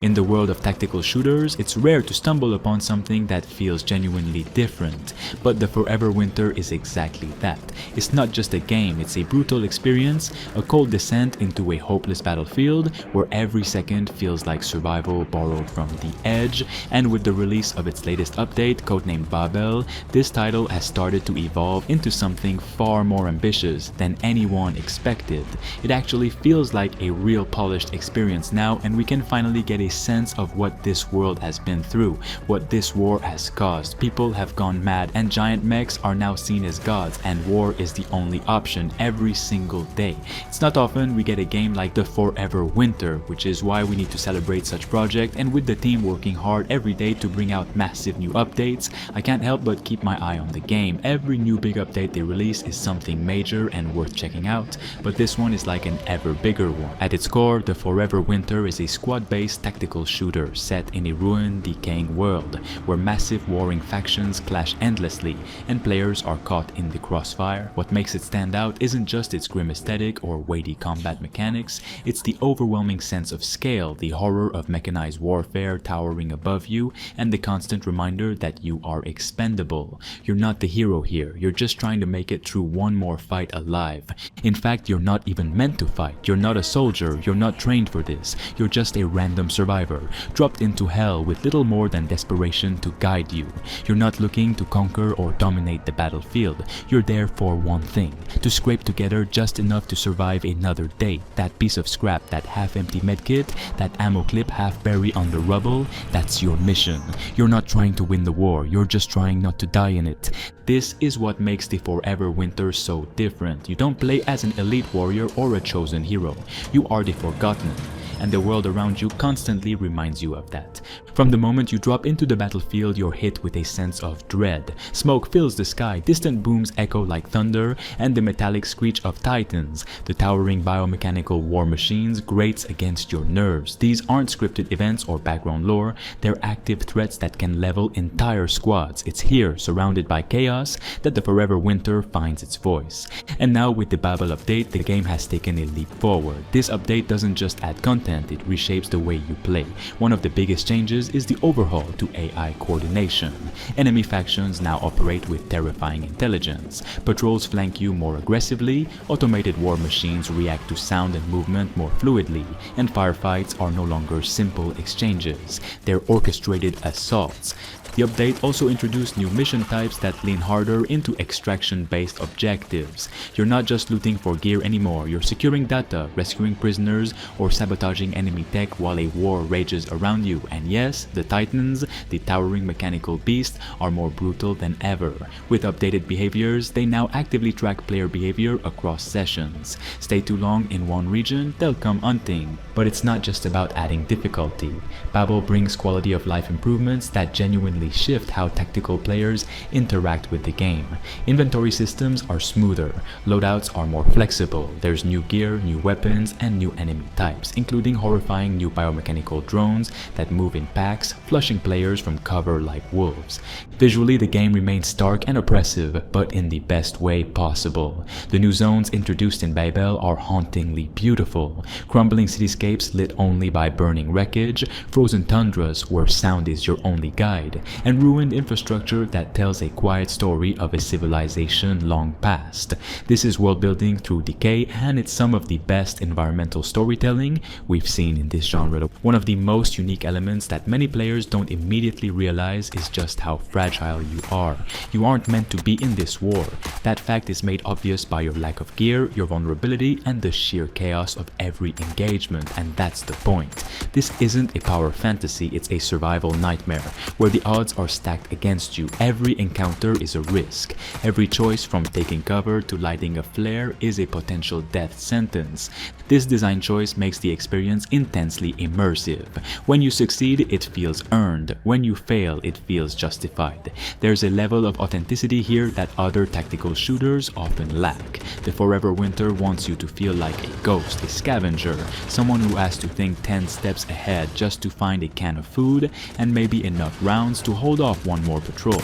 In the world of tactical shooters, it's rare to stumble upon something that feels genuinely different, but the Forever Winter is exactly that. It's not just a game, it's a brutal experience, a cold descent into a hopeless battlefield where every second feels like survival borrowed from the edge, and with the release of its latest update, codenamed Babel, this title has started to evolve into something far more ambitious than anyone expected. It actually feels like a real polished experience now, and we can finally get a sense of what this world has been through, what this war has caused. People have gone mad and giant mechs are now seen as gods, and war is the only option every single day. It's not often we get a game like the Forever Winter, which is why we need to celebrate such project, and with the team working hard every day to bring out massive new updates, I can't help but keep my eye on the game. Every new big update they release is something major and worth checking out, but this one is like an ever bigger one. At its core, the Forever Winter is a squad-based tactical shooter set in a ruined, decaying world where massive warring factions clash endlessly and players are caught in the crossfire. What makes it stand out isn't just its grim aesthetic or weighty combat mechanics, it's the overwhelming sense of scale, the horror of mechanized warfare towering above you, and the constant reminder that you are expendable. You're not the hero here, you're just trying to make it through one more fight alive. In fact, you're not even meant to fight, you're not a soldier, you're not trained for this, you're just a random survivor, dropped into hell with little more than desperation to guide you. You're not looking to conquer or dominate the battlefield, you're there for one thing, to scrape together just enough to survive another day. That piece of scrap, that half-empty medkit, that ammo clip half buried under rubble, that's your mission. You're not trying to win the war, you're just trying not to die in it. This is what makes the Forever Winter so different. You don't play as an elite warrior or a chosen hero, you are the forgotten, and the world around you constantly reminds you of that. From the moment you drop into the battlefield, you're hit with a sense of dread. Smoke fills the sky, distant booms echo like thunder, and the metallic screech of titans, the towering biomechanical war machines, grates against your nerves. These aren't scripted events or background lore, they're active threats that can level entire squads. It's here, surrounded by chaos, that the Forever Winter finds its voice. And now with the Babel update, the game has taken a leap forward. This update doesn't just add content, it reshapes the way you play. One of the biggest changes is the overhaul to AI coordination. Enemy factions now operate with terrifying intelligence. Patrols flank you more aggressively, automated war machines react to sound and movement more fluidly, and firefights are no longer simple exchanges. They're orchestrated assaults. The update also introduced new mission types that lean harder into extraction-based objectives. You're not just looting for gear anymore, you're securing data, rescuing prisoners, or sabotaging enemy tech while a war rages around you. And yes, the Titans, the towering mechanical beasts, are more brutal than ever. With updated behaviors, they now actively track player behavior across sessions. Stay too long in one region, they'll come hunting. But it's not just about adding difficulty. Babel brings quality of life improvements that genuinely shift how tactical players interact with the game. Inventory systems are smoother, loadouts are more flexible, there's new gear, new weapons, and new enemy types, including horrifying new biomechanical drones that move in packs, flushing players from cover like wolves. Visually, the game remains stark and oppressive, but in the best way possible. The new zones introduced in Babel are hauntingly beautiful. Crumbling cityscapes lit only by burning wreckage, frozen tundras where sound is your only guide, and ruined infrastructure that tells a quiet story of a civilization long past. This is world building through decay, and it's some of the best environmental storytelling we've seen in this genre. One of the most unique elements that many players don't immediately realize is just how fragile you are. You aren't meant to be in this war. That fact is made obvious by your lack of gear, your vulnerability, and the sheer chaos of every engagement, and that's the point. This isn't a power fantasy, it's a survival nightmare, where the odds are stacked against you. Every encounter is a risk. Every choice from taking cover to lighting a flare is a potential death sentence. This design choice makes the experience intensely immersive. When you succeed, it feels earned. When you fail, it feels justified. There's a level of authenticity here that other tactical shooters often lack. The Forever Winter wants you to feel like a ghost, a scavenger, someone who has to think 10 steps ahead just to find a can of food and maybe enough rounds to hold off one more patrol.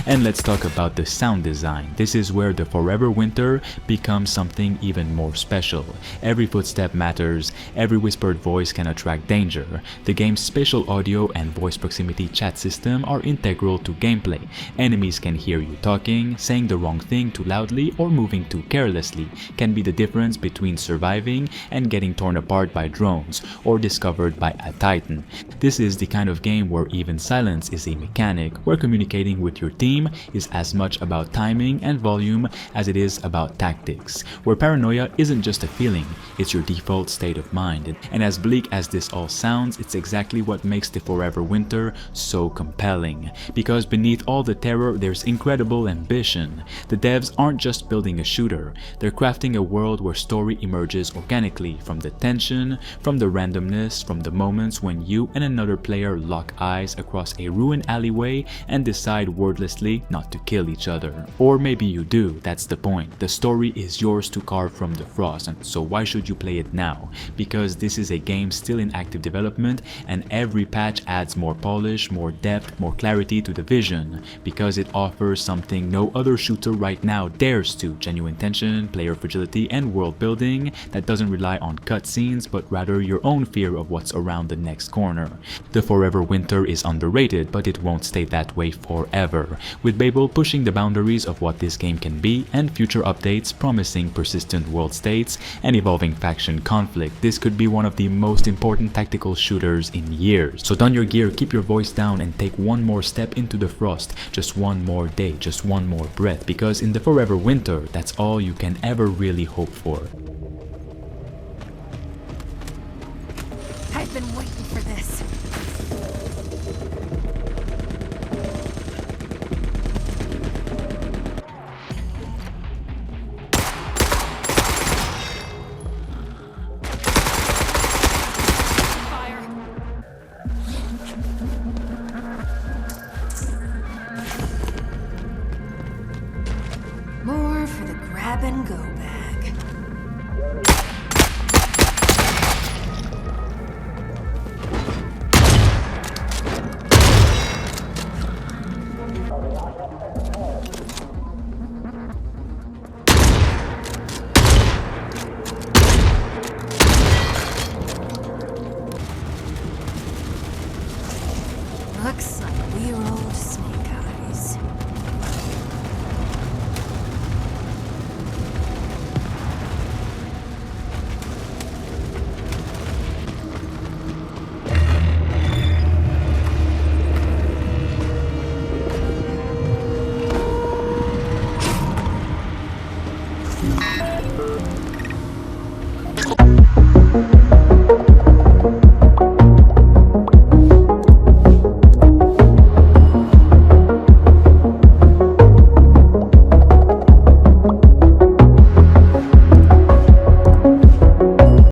And let's talk about the sound design. This is where the Forever Winter becomes something even more special. Every footstep matters, every whispered whispered voice can attract danger. The game's spatial audio and voice proximity chat system are integral to gameplay. Enemies can hear you talking, saying the wrong thing too loudly, or moving too carelessly can be the difference between surviving and getting torn apart by drones or discovered by a titan. This is the kind of game where even silence is a mechanic, where communicating with your team is as much about timing and volume as it is about tactics, where paranoia isn't just a feeling, it's your default state of mind. And as bleak as this all sounds, it's exactly what makes the Forever Winter so compelling. Because beneath all the terror, there's incredible ambition. The devs aren't just building a shooter, they're crafting a world where story emerges organically from the tension, from the randomness, from the moments when you and another player lock eyes across a ruined alleyway and decide wordlessly not to kill each other. Or maybe you do, that's the point. The story is yours to carve from the frost, and so why should you play it now? Because this is a game still in active development, and every patch adds more polish, more depth, more clarity to the vision, because it offers something no other shooter right now dares to: genuine tension, player fragility, and world building that doesn't rely on cutscenes, but rather your own fear of what's around the next corner. The Forever Winter is underrated, but it won't stay that way forever, with Babel pushing the boundaries of what this game can be, and future updates promising persistent world states and evolving faction conflict. This could be one of the most important tactical shooters in years. So don your gear, keep your voice down, and take one more step into the frost, just one more day, just one more breath, because in the Forever Winter, that's all you can ever really hope for. I've been waiting for this. More for the grab and go bag. Looks like we rolled snake.